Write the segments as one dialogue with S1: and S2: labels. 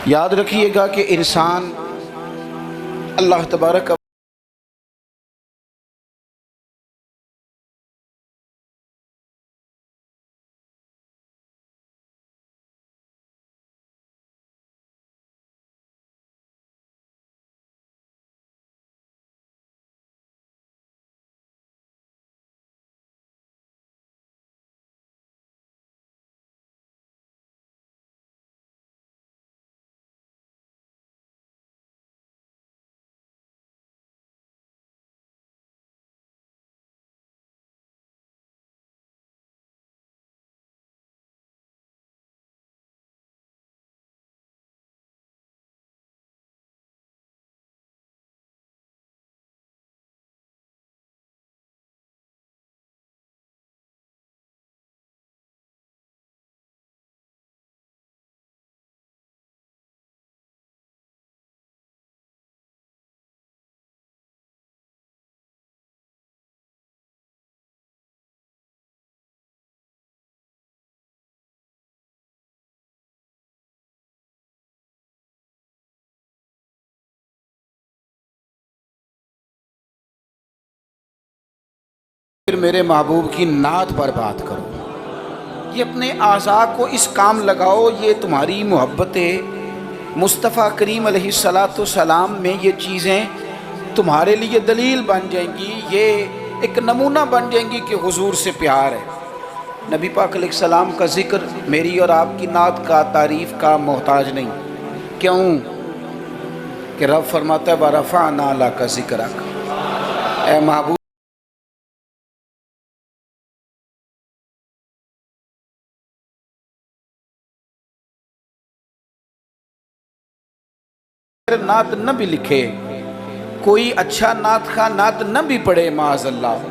S1: یاد رکھیے گا کہ انسان اللہ تبارک پھر میرے محبوب کی نعت پر بات کرو، یہ اپنے اعضاء کو اس کام لگاؤ، یہ تمہاری محبت مصطفیٰ کریم علیہ السلام میں یہ چیزیں تمہارے لیے دلیل بن جائیں گی، یہ ایک نمونہ بن جائیں گی کہ حضور سے پیار ہے۔ نبی پاک علیہ السلام کا ذکر میری اور آپ کی نعت کا تعریف کا محتاج نہیں۔ کیوں کہ رب فرماتا ہے وَرَفَعْنَا لَكَ ذِكْرَكَ، اے محبوب نعت نہ بھی لکھے، کوئی اچھا نعت خواہ نعت نہ بھی پڑھے معاذ اللہ،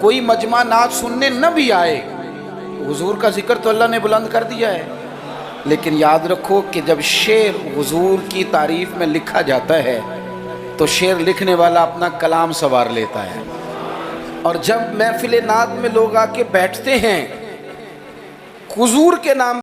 S1: کوئی مجمع نعت سننے نہ بھی آئے، حضور کا ذکر تو اللہ نے بلند کر دیا ہے۔ لیکن یاد رکھو کہ جب شعر حضور کی تعریف میں لکھا جاتا ہے تو شعر لکھنے والا اپنا کلام سنوار لیتا ہے، اور جب محفل نعت میں لوگ آ کے بیٹھتے ہیں حضور کے نام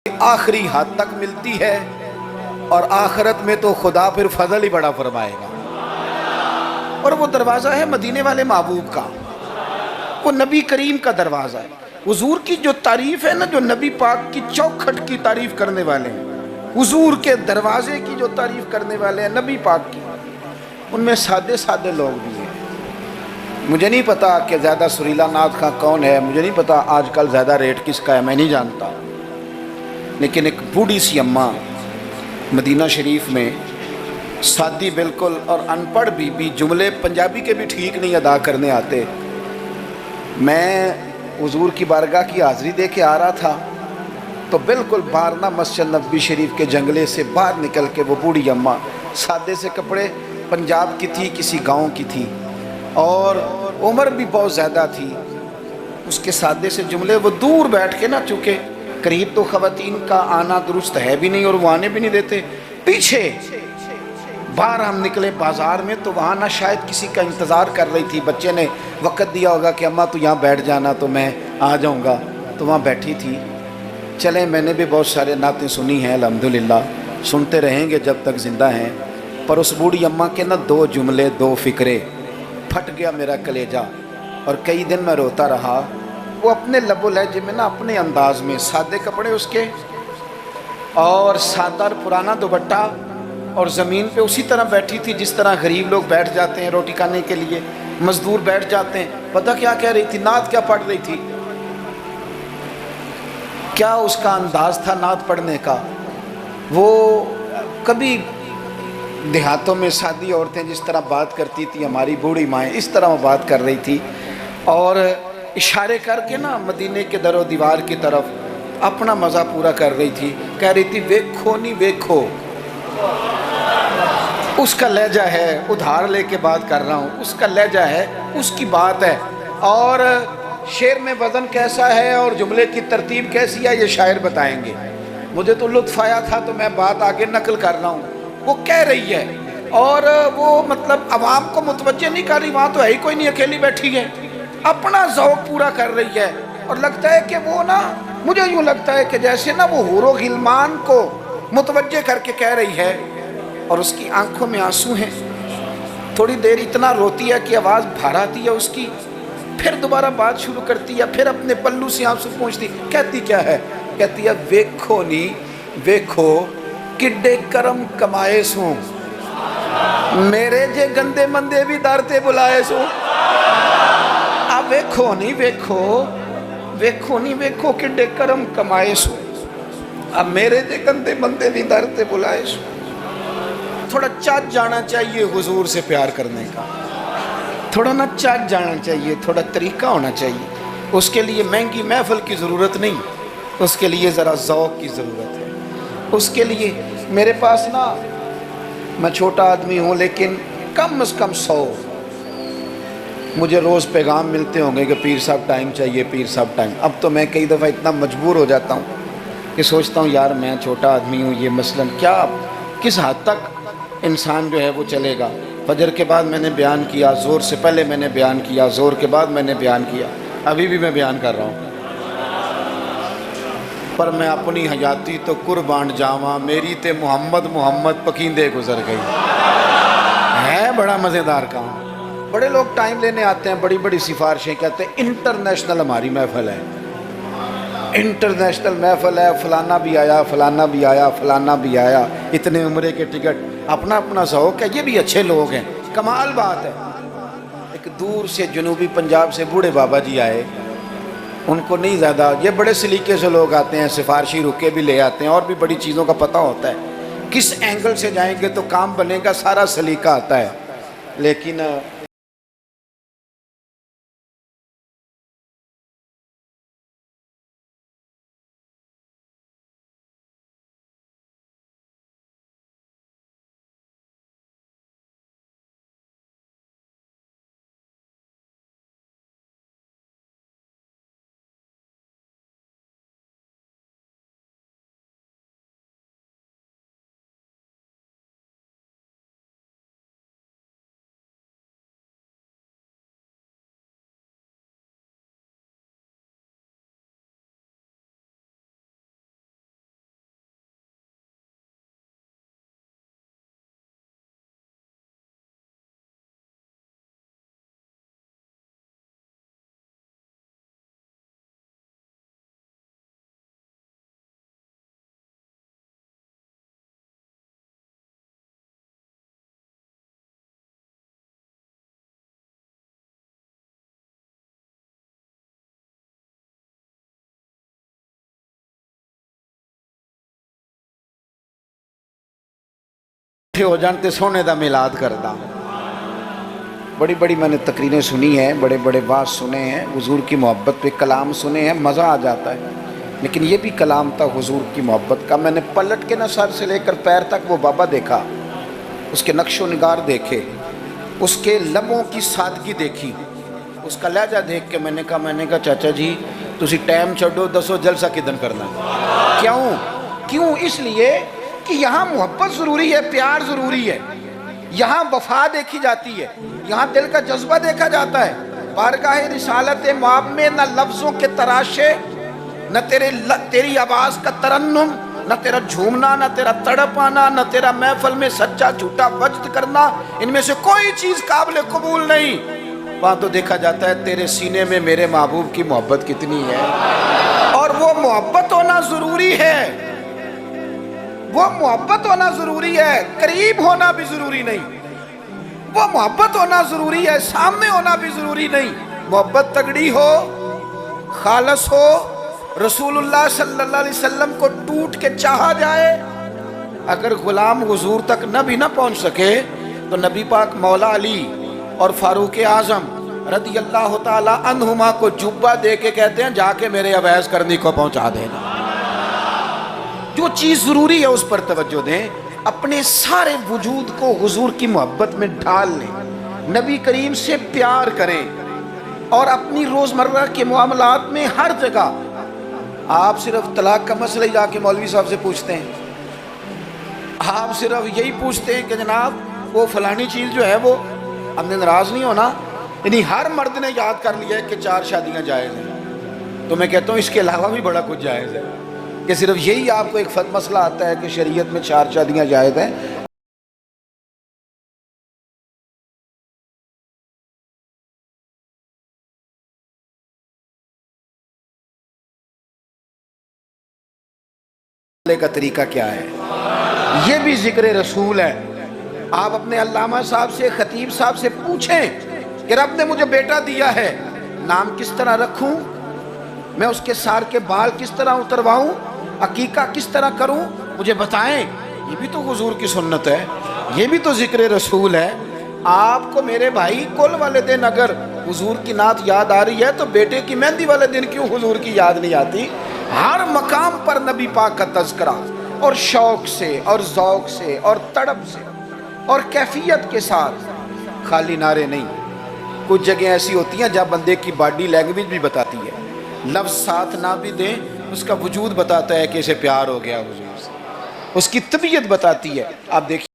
S1: آخری حد تک ملتی ہے، اور آخرت میں تو خدا پھر فضل ہی بڑا فرمائے گا۔ اور وہ دروازہ ہے مدینے والے محبوب کا، وہ نبی کریم کا دروازہ ہے۔ حضور کی جو تعریف ہے نا، جو نبی پاک کی چوکھٹ کی تعریف کرنے والے ہیں، حضور کے دروازے کی جو تعریف کرنے والے ہیں نبی پاک کی، ان میں سادے سادے لوگ بھی ہیں۔ مجھے نہیں پتا کہ زیادہ سریلا نعت خواں کون ہے، مجھے نہیں پتا آج کل زیادہ ریٹ کس کا ہے، میں نہیں جانتا، لیکن ایک بوڑھی سی اماں مدینہ شریف میں، سادی بالکل اور ان پڑھ بھی جملے پنجابی کے بھی ٹھیک نہیں ادا کرنے آتے۔ میں حضور کی بارگاہ کی حاضری دے کے آ رہا تھا تو بالکل باہر مسجد نبوی شریف کے جنگلے سے باہر نکل کے وہ بوڑھی اماں، سادے سے کپڑے، پنجاب کی تھی، کسی گاؤں کی تھی، اور عمر بھی بہت زیادہ تھی۔ اس کے سادے سے جملے، وہ دور بیٹھ کے نا، چونکہ قریب تو خواتین کا آنا درست ہے بھی نہیں اور وہ آنے بھی نہیں دیتے، پیچھے باہر ہم نکلے بازار میں تو وہاں نہ شاید کسی کا انتظار کر رہی تھی، بچے نے وقت دیا ہوگا کہ اماں تو یہاں بیٹھ جانا تو میں آ جاؤں گا، تو وہاں بیٹھی تھی۔ چلیں، میں نے بھی بہت سارے نعتیں سنی ہیں الحمدللہ، سنتے رہیں گے جب تک زندہ ہیں، پر اس بوڑھی اماں کے نا دو جملے، دو فکرے، پھٹ گیا میرا کلیجہ، اور کئی دن میں روتا رہا۔ وہ اپنے لب و لہجے میں نا، اپنے انداز میں، سادے کپڑے اس کے، اور سادہ اور پرانا دوپٹہ، اور زمین پہ اسی طرح بیٹھی تھی جس طرح غریب لوگ بیٹھ جاتے ہیں روٹی کھانے کے لیے، مزدور بیٹھ جاتے ہیں۔ پتہ کیا کہہ رہی تھی؟ نعت کیا پڑھ رہی تھی؟ کیا اس کا انداز تھا نعت پڑھنے کا؟ وہ کبھی دیہاتوں میں سادی عورتیں جس طرح بات کرتی تھی، ہماری بوڑھی مائیں، اس طرح وہ بات کر رہی تھی، اور اشارے کر کے نا مدینے کے در و دیوار کی طرف اپنا مزہ پورا کر رہی تھی، کہہ رہی تھی ویکھو نہیں ویکھو۔ اس کا لہجہ ہے، ادھار لے کے بات کر رہا ہوں، اس کا لہجہ ہے، اس کی بات ہے، اور شعر میں وزن کیسا ہے اور جملے کی ترتیب کیسی ہے یہ شاعر بتائیں گے۔ مجھے تو لطف آیا تھا تو میں بات آگے نقل کر رہا ہوں۔ وہ کہہ رہی ہے، اور وہ مطلب عوام کو متوجہ نہیں کر رہی، وہاں تو ہے ہی کوئی نہیں، اکیلی بیٹھی ہے، اپنا ذوق پورا کر رہی ہے، اور لگتا ہے کہ وہ نا، مجھے یوں لگتا ہے کہ جیسے نا وہ حور و غلمان کو متوجہ کر کے کہہ رہی ہے، اور اس کی آنکھوں میں آنسو ہیں۔ تھوڑی دیر اتنا روتی ہے کہ آواز بھار آتی ہے اس کی، پھر دوبارہ بات شروع کرتی ہے، پھر اپنے پلو سے آنسو پوچھتی، کہتی کیا ہے؟ کہتی ہے ویکھو نی ویکھو کڈے کرم کمائے سوں، میرے جے گندے مندے بھی در تے بلائے سوں۔ اب ویکھو نی ویکھو، ویکھو نی ویکھو کڈے کرم کمائے سوں، اب میرے جے گندے مندے بھی در تے بلائے سوں۔ تھوڑا چاچ جانا چاہیے حضور سے پیار کرنے کا، تھوڑا نا چاچ جانا چاہیے، تھوڑا طریقہ ہونا چاہیے۔ اس کے لیے مہنگی محفل کی ضرورت نہیں، اس کے لیے ذرا ذوق کی ضرورت ہے۔ اس کے لیے میرے پاس نا، میں چھوٹا آدمی ہوں لیکن کم از کم 100 مجھے روز پیغام ملتے ہوں گے کہ پیر صاحب ٹائم چاہیے، پیر صاحب ٹائم۔ اب تو میں کئی دفعہ اتنا مجبور ہو جاتا ہوں کہ سوچتا ہوں یار میں چھوٹا آدمی ہوں، یہ مثلاً کیا کس حد تک انسان جو ہے وہ چلے گا۔ فجر کے بعد میں نے بیان کیا، زور سے پہلے میں نے بیان کیا، زور کے بعد میں نے بیان کیا، ابھی بھی میں بیان کر رہا ہوں۔ پر میں اپنی حیاتی تو قربان جاواں، میری تے محمد محمد پکیندے گزر گئی۔ ہے بڑا مزیدار کام۔ بڑے لوگ ٹائم لینے آتے ہیں، بڑی بڑی سفارشیں کہتے ہیں انٹرنیشنل ہماری محفل ہے، انٹرنیشنل محفل ہے، فلانا بھی آیا، فلانا بھی آیا، فلانا بھی آیا، اتنے عمرے کے ٹکٹ، اپنا اپنا ذوق ہے۔ یہ بھی اچھے لوگ ہیں، کمال بات ہے۔ ایک دور سے جنوبی پنجاب سے بوڑھے بابا جی آئے، ان کو نہیں زیادہ، یہ بڑے سلیقے سے لوگ آتے ہیں، سفارشی رکے بھی لے آتے ہیں، اور بھی بڑی چیزوں کا پتہ ہوتا ہے، کس اینگل سے جائیں گے تو کام بنے گا، سارا سلیقہ آتا ہے، لیکن ہو جان تے سونے دا میلاد کردا۔ بڑی بڑی میں نے تقریریں سنی ہیں، بڑے بڑے واعظ سنے ہیں، حضور کی محبت پہ کلام سنے ہیں، مزہ آ جاتا ہے، لیکن یہ بھی کلام تھا حضور کی محبت کا۔ میں نے پلٹ کے نہ سر سے لے کر پیر تک وہ بابا دیکھا، اس کے نقش و نگار دیکھے، اس کے لبوں کی سادگی دیکھی، اس کا لہجہ دیکھ کے میں نے کہا چاچا جی تسی ٹائم چھڈو، دسو جلسہ کدن کرنا ہے؟ کیوں؟ اس لیے کہ یہاں محبت ضروری ہے، پیار ضروری ہے، یہاں وفا دیکھی جاتی ہے، یہاں دل کا جذبہ دیکھا جاتا ہے۔ بارگاہ رسالت مآب میں نہ لفظوں کے تراشے، نہ تیری آواز کا ترنم، نہ تیرا جھومنا، نہ تیرا تڑپ آنا، نہ تیرا محفل میں سچا جھوٹا وجد کرنا، ان میں سے کوئی چیز قابل قبول نہیں۔ وہاں تو دیکھا جاتا ہے تیرے سینے میں میرے محبوب کی محبت کتنی ہے، اور وہ محبت ہونا ضروری ہے، وہ محبت ہونا ضروری ہے، قریب ہونا بھی ضروری نہیں، وہ محبت ہونا ضروری ہے، سامنے ہونا بھی ضروری نہیں۔ محبت تگڑی ہو، خالص ہو، رسول اللہ صلی اللہ علیہ وسلم کو ٹوٹ کے چاہا جائے، اگر غلام حضور تک نہ بھی نہ پہنچ سکے تو نبی پاک مولا علی اور فاروق اعظم رضی اللہ تعالی عنہما کو جبہ دے کے کہتے ہیں جا کے میرے اویس کرنی کو پہنچا دینا۔ جو چیز ضروری ہے اس پر توجہ دیں، اپنے سارے وجود کو حضور کی محبت میں ڈھال لیں، نبی کریم سے پیار کریں، اور اپنی روزمرہ کے معاملات میں ہر جگہ آپ صرف طلاق کا مسئلہ ہی جا کے مولوی صاحب سے پوچھتے ہیں، آپ صرف یہی پوچھتے ہیں کہ جناب وہ فلانی چیز جو ہے وہ ہم نے ناراض نہیں ہونا، یعنی ہر مرد نے یاد کر لیا ہے کہ 4 شادیاں جائز ہیں، تو میں کہتا ہوں اس کے علاوہ بھی بڑا کچھ جائز ہے، کہ صرف یہی آپ کو ایک مسئلہ آتا ہے کہ شریعت میں 4 شادیاں جائز ہیں۔ کا طریقہ کیا ہے، یہ بھی ذکر رسول ہے۔ آپ اپنے علامہ صاحب سے، خطیب صاحب سے پوچھیں کہ رب نے مجھے بیٹا دیا ہے، نام کس طرح رکھوں، میں اس کے سار کے بال کس طرح اترواؤں، عقیقہ کس طرح کروں، مجھے بتائیں۔ یہ بھی تو حضور کی سنت ہے، یہ بھی تو ذکر رسول ہے۔ آپ کو میرے بھائی کل والے دن اگر حضور کی نعت یاد آ رہی ہے تو بیٹے کی مہندی والے دن کیوں حضور کی یاد نہیں آتی؟ ہر مقام پر نبی پاک کا تذکرہ، اور شوق سے اور ذوق سے اور تڑپ سے اور کیفیت کے ساتھ، خالی نعرے نہیں۔ کچھ جگہیں ایسی ہوتی ہیں جہاں بندے کی باڈی لینگویج بھی بتاتی ہے، لفظ ساتھ نہ بھی دیں اس کا وجود بتاتا ہے کہ اسے پیار ہو گیا حضور سے، اس کی طبیعت بتاتی ہے۔ آپ دیکھیں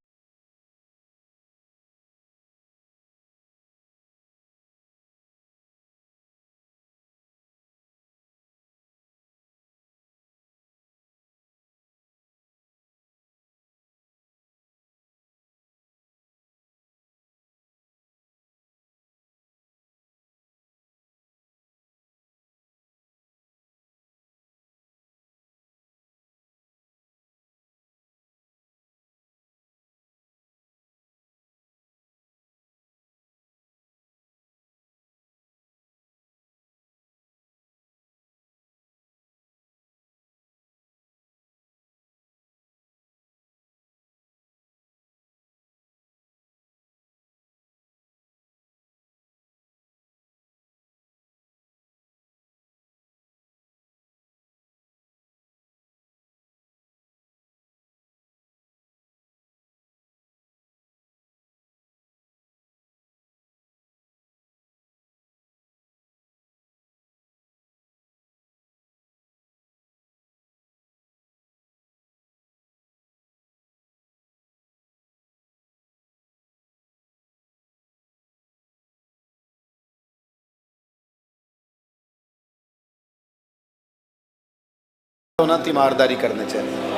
S1: تیمارداری کرنے چاہیے۔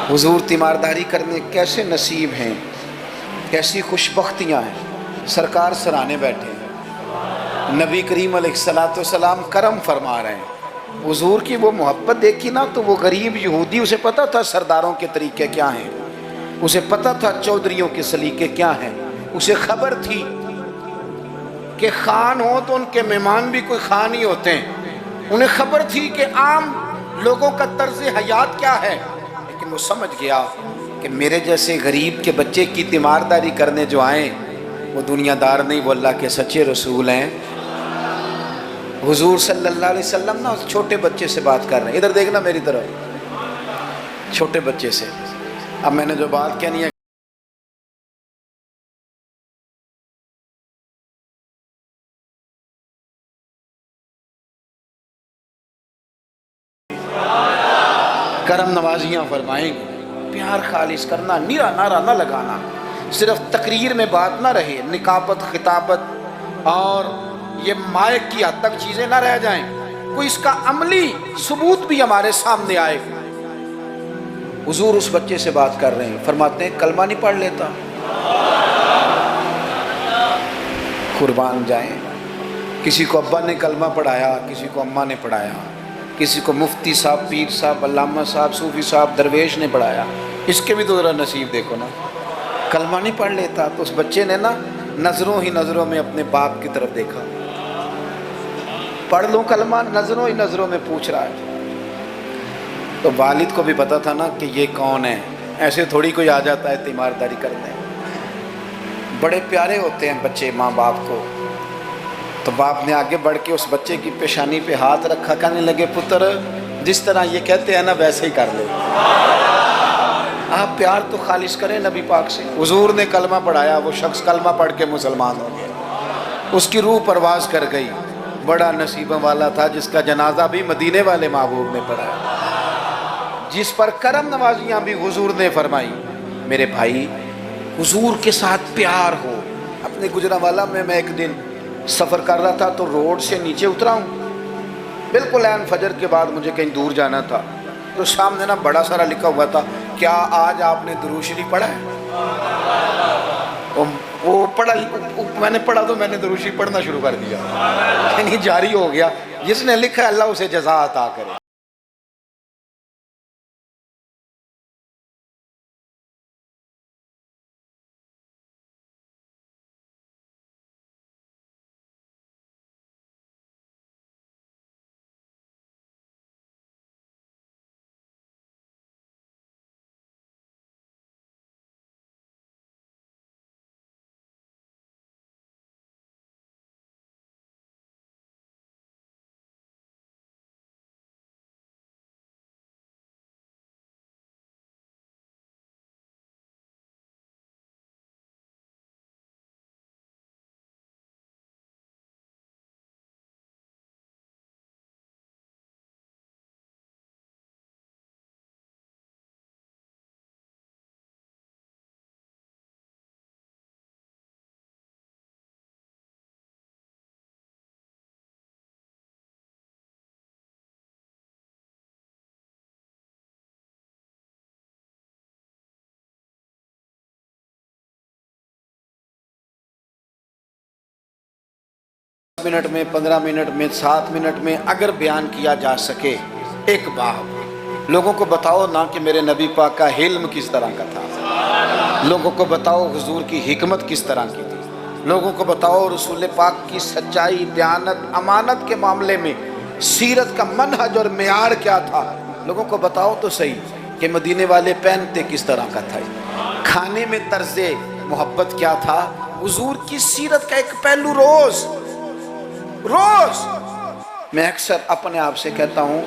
S1: حضور تیمارداری کرنے کیسے نصیب ہیں، کیسی خوش بختیاں ہیں۔ سرکار سرانے بیٹھے ہیں، نبی کریم علیہ السلام کرم فرما رہے ہیں۔ حضور کی وہ محبت دیکھی نا تو وہ غریب یہودی، اسے پتا تھا سرداروں کے طریقے کیا ہیں، اسے پتا تھا چودھریوں کے سلیقے کیا ہیں، اسے خبر تھی کہ خان ہو تو ان کے مہمان بھی کوئی خان ہی ہوتے ہیں، انہیں خبر تھی کہ عام لوگوں کا طرز حیات کیا ہے، لیکن وہ سمجھ گیا کہ میرے جیسے غریب کے بچے کی تیمارداری کرنے جو آئیں وہ دنیا دار نہیں، وہ اللہ کے سچے رسول ہیں۔ حضور صلی اللہ علیہ وسلم نا اس چھوٹے بچے سے بات کر رہے ہیں، ادھر دیکھنا میری طرف، چھوٹے بچے سے۔ اب میں نے جو بات کہنی ہے، کرم نوازیاں فرمائیں گے، پیار خالص کرنا، نیرا نعرہ نہ لگانا، صرف تقریر میں بات نہ رہے، نکابت، خطابت اور یہ مائک کی حد تک چیزیں نہ رہ جائیں، کوئی اس کا عملی ثبوت بھی ہمارے سامنے آئے۔ حضور اس بچے سے بات کر رہے ہیں، فرماتے ہیں کلمہ نہیں پڑھ لیتا؟ قربان جائیں، کسی کو ابا نے کلمہ پڑھایا، کسی کو اماں نے پڑھایا، کسی کو مفتی صاحب، پیر صاحب، علامہ صاحب، صوفی صاحب، درویش نے پڑھایا، اس کے بھی تو ذرا نصیب دیکھو نا، کلمہ نہیں پڑھ لیتا۔ تو اس بچے نے نا نظروں ہی نظروں میں اپنے باپ کی طرف دیکھا، پڑھ لوں کلمہ، نظروں ہی نظروں میں پوچھ رہا ہے۔ تو والد کو بھی پتا تھا نا کہ یہ کون ہے، ایسے تھوڑی کوئی آ جاتا ہے تیمارداری کرنے، بڑے پیارے ہوتے ہیں بچے ماں باپ کو۔ تو باپ نے آگے بڑھ کے اس بچے کی پیشانی پہ ہاتھ رکھا، کہنے لگے پتر جس طرح یہ کہتے ہیں نا ویسے ہی کر لے، آپ پیار تو خالص کریں نبی پاک سے۔ حضور نے کلمہ پڑھایا، وہ شخص کلمہ پڑھ کے مسلمان ہو گیا، اس کی روح پرواز کر گئی۔ بڑا نصیبہ والا تھا جس کا جنازہ بھی مدینے والے محبوب نے پڑھا، جس پر کرم نوازیاں بھی حضور نے فرمائی۔ میرے بھائی، حضور کے ساتھ پیار ہو۔ اپنے گجرانوالہ میں ایک دن سفر کر رہا تھا تو روڈ سے نیچے اترا ہوں، بالکل عین فجر کے بعد مجھے کہیں دور جانا تھا، تو سامنے نا بڑا سارا لکھا ہوا تھا، کیا آج آپ نے درود شریف پڑھا ہے؟ وہ پڑھا، میں نے پڑھا تو میں نے درود شریف پڑھنا شروع کر دیا، یعنی جاری ہو گیا۔ جس نے لکھا ہے اللہ اسے جزا عطا کرے۔ منٹ میں، 15 منٹ میں، 7 منٹ میں اگر بیان کیا جا سکے ایک باب، لوگوں کو بتاؤ نا کہ میرے نبی پاک کا حلم کس طرح کا تھا، لوگوں کو بتاؤ حضور کی حکمت کس طرح کی تھی، لوگوں کو بتاؤ رسول پاک کی سچائی، دیانت، امانت کے معاملے میں سیرت کا منہج اور معیار کیا تھا، لوگوں کو بتاؤ تو صحیح کہ مدینے والے پہنتے کس طرح کا تھا، کھانے میں طرز محبت کیا تھا، حضور کی سیرت کا ایک پہلو روز میں اکثر اپنے آپ سے کہتا ہوں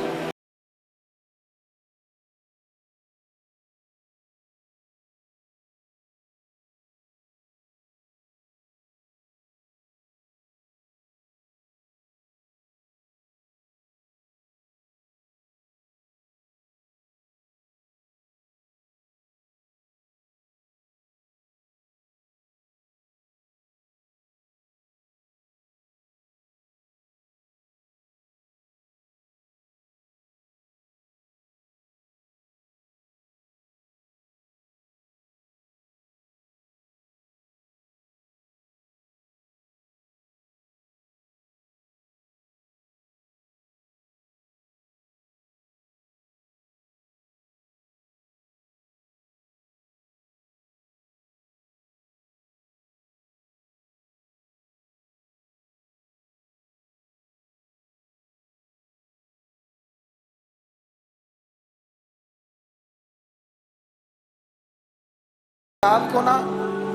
S1: آپ کو نا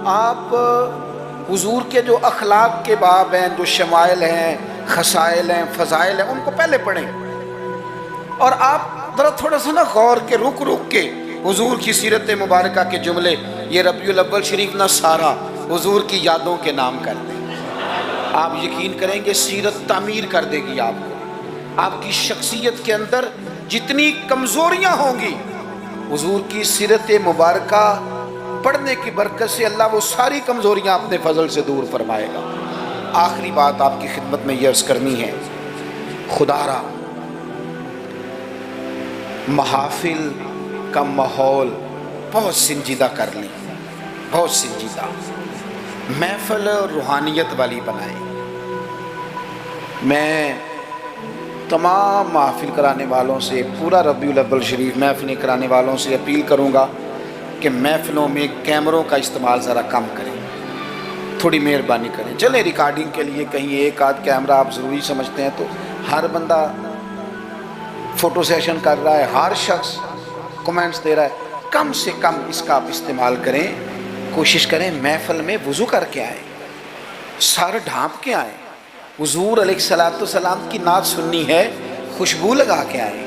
S1: آپ حضور کے جو اخلاق کے باب ہیں، جو شمائل ہیں، خصائل ہیں، فضائل ہیں، ان کو پہلے پڑھیں، اور آپ ذرا تھوڑا سا نا غور کے رک کے حضور کی سیرت مبارکہ کے جملے، یہ ربیع الاول شریف نہ سارا حضور کی یادوں کے نام کر دیں۔ آپ یقین کریں گے سیرت تعمیر کر دے گی آپ کو۔ آپ کی شخصیت کے اندر جتنی کمزوریاں ہوں گی، حضور کی سیرت مبارکہ پڑھنے کی برکت سے اللہ وہ ساری کمزوریاں اپنے فضل سے دور فرمائے گا۔ آخری بات آپ کی خدمت میں یہ عرض کرنی ہے، خدا را محافل کا ماحول بہت سنجیدہ کر لیں، بہت سنجیدہ، محفل روحانیت والی بنائیں۔ میں تمام محافل کرانے والوں سے، پورا ربیع الاول شریف محفلیں کرانے والوں سے اپیل کروں گا کہ محفلوں میں کیمروں کا استعمال ذرا کم کریں، تھوڑی مہربانی کریں۔ چلیں ریکارڈنگ کے لیے کہیں ایک آدھ کیمرہ آپ ضروری سمجھتے ہیں، تو ہر بندہ فوٹو سیشن کر رہا ہے، ہر شخص کمنٹس دے رہا ہے، کم سے کم اس کا آپ استعمال کریں۔ کوشش کریں محفل میں وضو کر کے آئیں، سر ڈھانپ کے آئیں، حضور علیہ السلام کی نعت سننی ہے، خوشبو لگا کے آئیں۔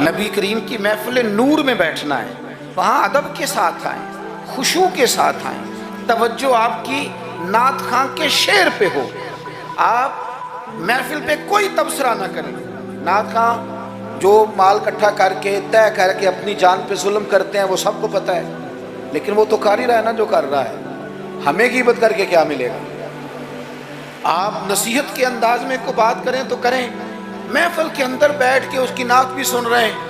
S1: نبی کریم کی محفل نور میں بیٹھنا ہے، وہاں ادب کے ساتھ آئیں، خشوع کے ساتھ آئیں، توجہ آپ کی نعت خواں کے شعر پہ ہو۔ آپ محفل پہ کوئی تبصرہ نہ کریں۔ نعت خواں جو مال اکٹھا کر کے طے کر کے اپنی جان پہ ظلم کرتے ہیں وہ سب کو پتہ ہے، لیکن وہ تو کر ہی رہا ہے نا جو کر رہا ہے، ہمیں غیبت کر کے کیا ملے گا؟ آپ نصیحت کے انداز میں کو بات کریں تو کریں، محفل کے اندر بیٹھ کے اس کی نعت بھی سن رہے ہیں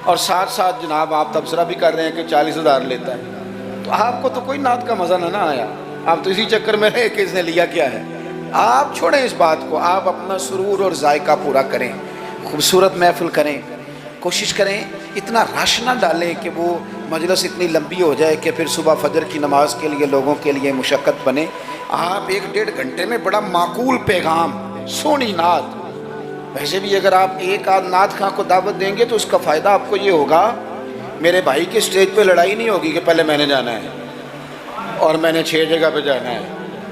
S1: اور ساتھ ساتھ جناب آپ تبصرہ بھی کر رہے ہیں کہ 40,000 لیتا ہے، تو آپ کو تو کوئی نعت کا مزہ نہ آیا، آپ تو اسی چکر میں رہے کہ اس نے لیا کیا ہے۔ آپ چھوڑیں اس بات کو، آپ اپنا سرور اور ذائقہ پورا کریں، خوبصورت محفل کریں، کوشش کریں اتنا رش نہ ڈالیں کہ وہ مجلس اتنی لمبی ہو جائے کہ پھر صبح فجر کی نماز کے لیے لوگوں کے لیے مشقت بنے۔ آپ 1-1.5 گھنٹے میں بڑا معقول پیغام، سونی نعت، ویسے بھی اگر آپ ایک آدھ نعت خواں کو دعوت دیں گے تو اس کا فائدہ آپ کو یہ ہوگا، میرے بھائی کے سٹیج پہ لڑائی نہیں ہوگی کہ پہلے میں نے جانا ہے اور میں نے 6 جگہ پہ جانا ہے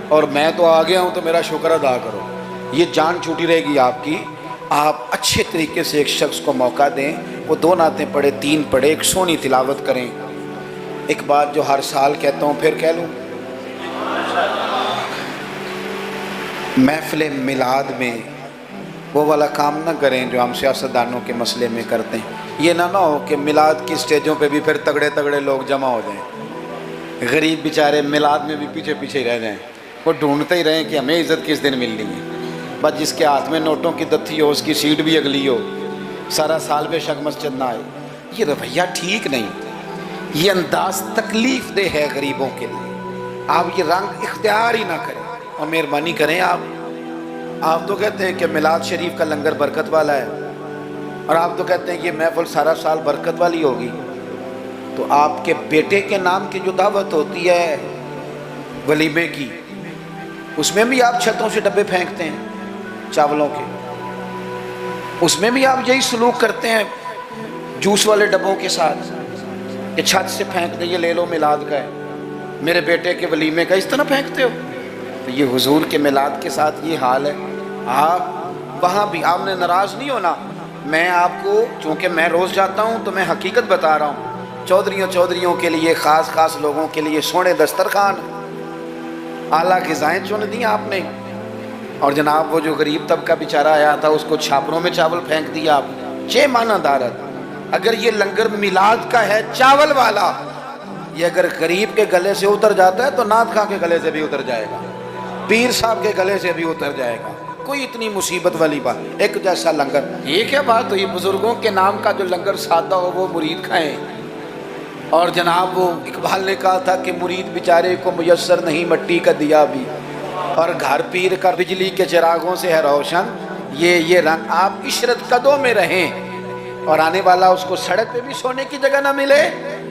S1: اور میں تو آ گیا ہوں تو میرا شکر ادا کرو، یہ جان چھوٹی رہے گی آپ کی۔ آپ اچھے طریقے سے ایک شخص کو موقع دیں، وہ 2 نعتیں پڑھے، 3 پڑھے، ایک سونی تلاوت کریں۔ ایک بات جو ہر سال کہتا ہوں پھر کہہ لوں، محفل میلاد میں وہ والا کام نہ کریں جو ہم سیاستدانوں کے مسئلے میں کرتے ہیں۔ یہ نہ ہو کہ میلاد کی سٹیجوں پہ بھی پھر تگڑے تگڑے لوگ جمع ہو جائیں، غریب بیچارے میلاد میں بھی پیچھے پیچھے رہ جائیں، وہ ڈھونڈتے ہی رہیں کہ ہمیں عزت کس دن ملنی ہے۔ بس جس کے ہاتھ میں نوٹوں کی دتھی ہو، اس کی سیٹ بھی اگلی ہو، سارا سال بے شک مسجد نہ آئے، یہ رویہ ٹھیک نہیں، یہ انداز تکلیف دہ ہے غریبوں کے لیے۔ آپ یہ رنگ اختیار ہی نہ کریں، اور مہربانی کریں۔ آپ تو کہتے ہیں کہ میلاد شریف کا لنگر برکت والا ہے، اور آپ تو کہتے ہیں یہ محفل سارا سال برکت والی ہوگی، تو آپ کے بیٹے کے نام کی جو دعوت ہوتی ہے ولیمے کی، اس میں بھی آپ چھتوں سے ڈبے پھینکتے ہیں چاولوں کے، اس میں بھی آپ یہی سلوک کرتے ہیں جوس والے ڈبوں کے ساتھ کہ چھت سے پھینک دیں، یہ لے لو میلاد کا ہے، میرے بیٹے کے ولیمے کا، اس طرح پھینکتے ہو۔ تو یہ حضور کے میلاد کے ساتھ یہ حال ہے۔ آپ وہاں بھی آپ نے ناراض نہیں ہونا، میں آپ کو چونکہ میں روز جاتا ہوں تو میں حقیقت بتا رہا ہوں، چودھریوں کے لیے، خاص لوگوں کے لیے سونے دسترخوان، اعلیٰ غذائیں چن دیں آپ نے، اور جناب وہ جو غریب طبقہ بیچارہ آیا تھا اس کو چھاپروں میں چاول پھینک دیا آپ نے۔ 6 معنی دارت، اگر یہ لنگر میلاد کا ہے چاول والا، یہ اگر غریب کے گلے سے اتر جاتا ہے تو نعت خواں کے گلے سے بھی اتر جائے گا، پیر صاحب کے گلے سے بھی اتر جائے گا، کوئی اتنی مصیبت والی بات، ایک جیسا لنگر۔ یہ کیا بات ہوئی، بزرگوں کے نام کا جو لنگر سادہ ہو وہ مرید کھائیں، اور جناب وہ اقبال نے کہا تھا کہ مرید بیچارے کو میسر نہیں مٹی کا دیا بھی، اور گھر پیر کا بجلی کے چراغوں سے ہے روشن، یہ رنگ۔ آپ عشرت قدوں میں رہیں، اور آنے والا اس کو سڑک پہ بھی سونے کی جگہ نہ ملے۔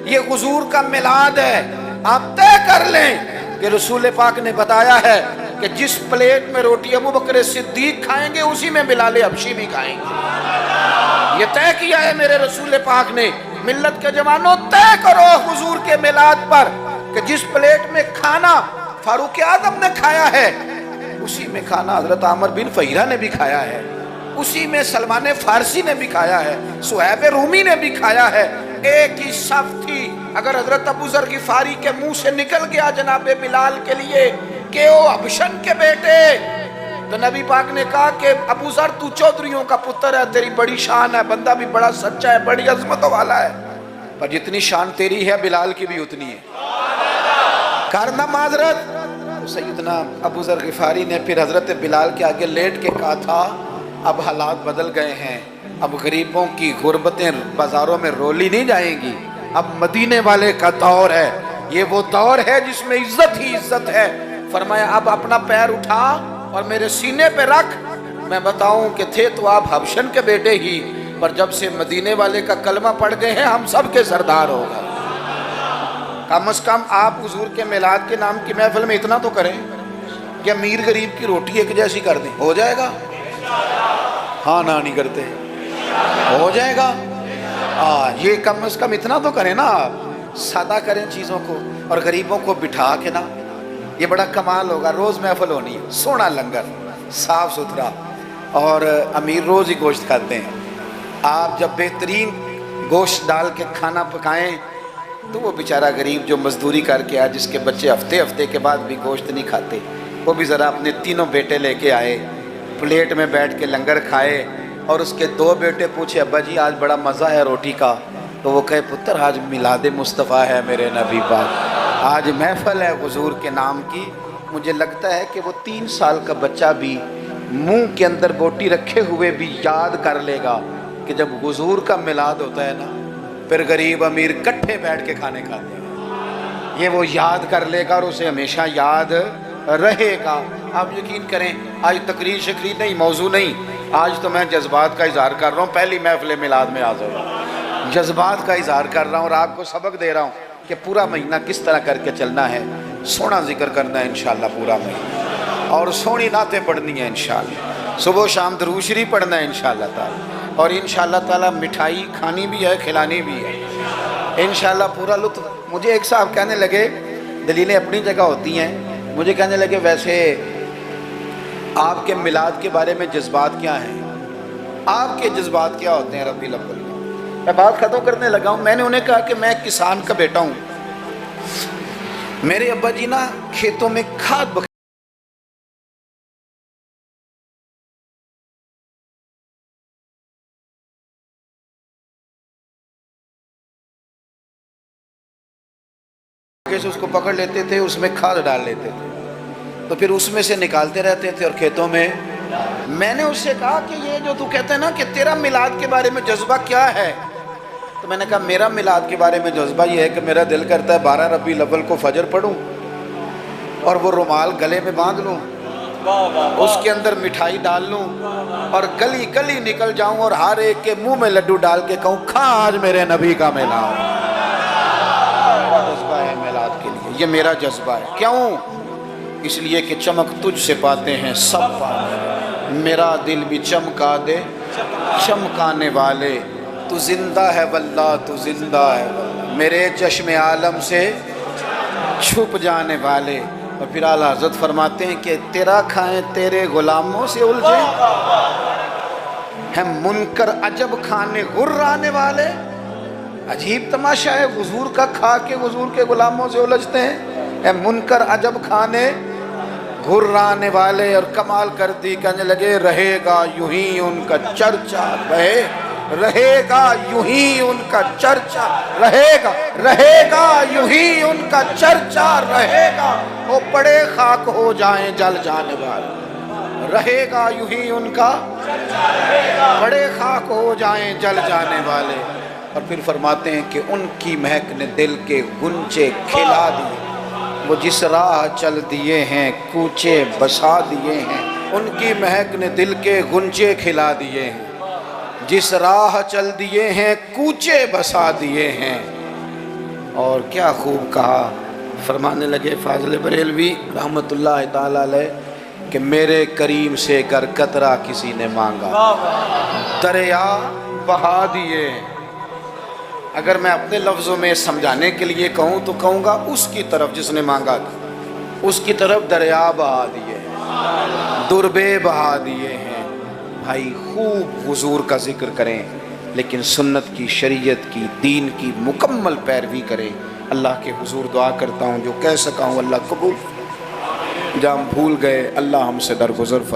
S1: یہ حضور کا میلاد ہے، آپ طے کر لیں کہ رسول پاک نے بتایا ہے کہ جس پلیٹ میں روٹی ابوبکر صدیق کھائیں گے اسی میں بلال حبشی بھی کھائیں گے، یہ طے کیا ہے میرے رسول پاک نے۔ ملت کے جوانوں طے کرو حضور کے میلاد پر کہ جس پلیٹ میں کھانا فاروق اعظم نے کھایا ہے اسی میں کھانا حضرت عامر بن فہیرہ نے بھی کھایا ہے، اسی میں سلمان فارسی نے بھی کھایا ہے، صہیب رومی نے بھی کھایا ہے، ایک ہی صف تھی۔ اگر حضرت ابو ذر غفاری کے منہ سے نکل گیا جناب بلال کے لیے کہ او حبشن کے بیٹے، تو نبی پاک نے کہا کہ ابو ذر تو چودھریوں کا پتر ہے، تیری بڑی شان ہے، بندہ بھی بڑا سچا ہے، بڑی عظمتوں والا ہے، پر جتنی شان تیری ہے بلال کی بھی اتنی ہے، کرنا معذرت۔ سیدنا ابو ذر غفاری نے پھر حضرت بلال کے آگے لیٹ کے کہا تھا اب حالات بدل گئے ہیں، اب غریبوں کی غربتیں بازاروں میں رولی نہیں جائیں گی، اب مدینے والے کا دور ہے، یہ وہ دور ہے جس میں عزت ہی عزت ہے۔ فرمایا اب اپنا پیر اٹھا اور میرے سینے پہ رکھ، میں بتاؤں کہ تھے تو آپ حبشن کے بیٹے ہی، پر جب سے مدینے والے کا کلمہ پڑھ گئے ہیں ہم سب کے سردار ہو گئے۔ کم از کم آپ حضور کے میلاد کے نام کی محفل میں اتنا تو کریں کہ امیر غریب کی روٹی ایک جیسی کر دیں، ہو جائے گا؟ ہاں نہ نہیں کرتے، ہو جائے گا؟ یہ کم از کم اتنا تو کریں نا، آپ سادہ کریں چیزوں کو اور غریبوں کو بٹھا کے نا، یہ بڑا کمال ہوگا۔ روز محفل ہونی ہے، سونا لنگر صاف ستھرا، اور امیر روز ہی گوشت کھاتے ہیں، آپ جب بہترین گوشت ڈال کے کھانا پکائیں تو وہ بیچارہ غریب جو مزدوری کر کے آئے، جس کے بچے ہفتے ہفتے کے بعد بھی گوشت نہیں کھاتے، وہ بھی ذرا اپنے تینوں بیٹے لے کے آئے، پلیٹ میں بیٹھ کے لنگر کھائے، اور اس کے دو بیٹے پوچھے ابا جی آج بڑا مزہ ہے روٹی کا، تو وہ کہے پتر آج میلاد مصطفیٰ ہے میرے نبی پاک، آج محفل ہے حضور کے نام کی۔ مجھے لگتا ہے کہ وہ 3 سال کا بچہ بھی منہ کے اندر بوٹی رکھے ہوئے بھی یاد کر لے گا کہ جب حضور کا میلاد ہوتا ہے نا پھر غریب امیر کٹھے بیٹھ کے کھانے کھاتے ہیں، یہ وہ یاد کر لے گا اور اسے ہمیشہ یاد رہے گا۔ آپ یقین کریں آج تقریر شکری نہیں، موضوع نہیں، آج تو میں جذبات کا اظہار کر رہا ہوں، پہلی محفل میلاد میں حاضر ہوں، جذبات کا اظہار کر رہا ہوں اور آپ کو سبق دے رہا ہوں کہ پورا مہینہ کس طرح کر کے چلنا ہے، سونا ذکر کرنا ہے انشاءاللہ پورا مہینہ، اور سونی نعتیں پڑھنی ہے انشاءاللہ، صبح و شام درود شریف پڑھنا ہے انشاءاللہ تعالی، اور انشاءاللہ تعالی مٹھائی کھانی بھی ہے کھلانی بھی ہے انشاءاللہ پورا لطف۔ مجھے ایک صاحب کہنے لگے، دلیلیں اپنی جگہ ہوتی ہیں، مجھے کہنے لگے ویسے آپ کے میلاد کے بارے میں جذبات کیا ہیں، آپ کے جذبات کیا ہوتے ہیں ربیع الاول میں؟ میں بات ختم کرنے لگا ہوں۔ میں نے انہیں کہا کہ میں کسان کا بیٹا ہوں، میرے ابا جی نا کھیتوں میں کھاد سے اس کو پکڑ لیتے تھے، اس میں کھاد ڈال لیتے تھے، تو پھر اس میں سے نکالتے رہتے تھے اور کھیتوں میں۔ میں نے اس سے کہا کہ یہ جو تو کہتے ہیں نا کہ تیرا میلاد کے بارے میں جذبہ کیا ہے، تو میں نے کہا میرا میلاد کے بارے میں جذبہ یہ ہے کہ میرا دل کرتا ہے 12 ربیع الاول کو فجر پڑھوں اور وہ رومال گلے میں باندھ لوں، اس کے اندر مٹھائی ڈال لوں اور گلی گلی نکل جاؤں اور ہر ایک کے منہ میں لڈو ڈال کے کہوں کھا آج میرے نبی کا میلاد۔ میرا جذبہ ہے میلاد کے لیے، یہ میرا جذبہ ہے۔ کیوں؟ اس لیے کہ چمک تجھ سے پاتے ہیں سب پاتے، میرا دل بھی چمکا دے چمکانے والے، تو زندہ ہے واللہ تو زندہ ہے واللہ، میرے چشم عالم سے چھپ جانے والے۔ اور پھر اعلیٰ حضرت فرماتے ہیں کہ تیرا کھائیں تیرے غلاموں سے الجھے ہیں منکر عجب کھانے غرانے والے۔ عجیب تماشا ہے، حضور کا کھا کے حضور کے غلاموں سے الجھتے ہیں، اے منکر عجب کھانے غرانے والے۔ اور کمال کر دی، کہنے لگے رہے گا یوں ہی ان کا چرچا، رہے گا یوں ہی ان کا چرچا، رہے گا یوں ہی ان کا چرچا رہے گا، وہ پڑے خاک ہو جائیں جل جانے والے، رہے گا یوں ہی ان کا پڑے خاک ہو جائیں جل جانے والے۔ اور پھر فرماتے ہیں کہ ان کی مہک نے دل کے گنچے کھلا دیے، وہ جس راہ چل دیے ہیں کوچے بسا دیے ہیں، ان کی مہک نے دل کے گنچے کھلا دیے ہیں، جس راہ چل دیے ہیں کوچے بسا دیے ہیں۔ اور کیا خوب کہا، فرمانے لگے فاضل بریلوی رحمت اللہ تعالی علیہ کہ میرے کریم سے گر قطرہ کسی نے مانگا دریا بہا دیے۔ اگر میں اپنے لفظوں میں سمجھانے کے لیے کہوں تو کہوں گا اس کی طرف جس نے مانگا تھا، اس کی طرف دریا بہا دیے ہیں، دربے بہا دیے ہیں۔ بھائی خوب حضور کا ذکر کریں، لیکن سنت کی، شریعت کی، دین کی مکمل پیروی کریں۔ اللہ کے حضور دعا کرتا ہوں جو کہہ سکا ہوں اللہ قبول، جہاں ہم بھول گئے اللہ ہم سے درگزر فرمائے۔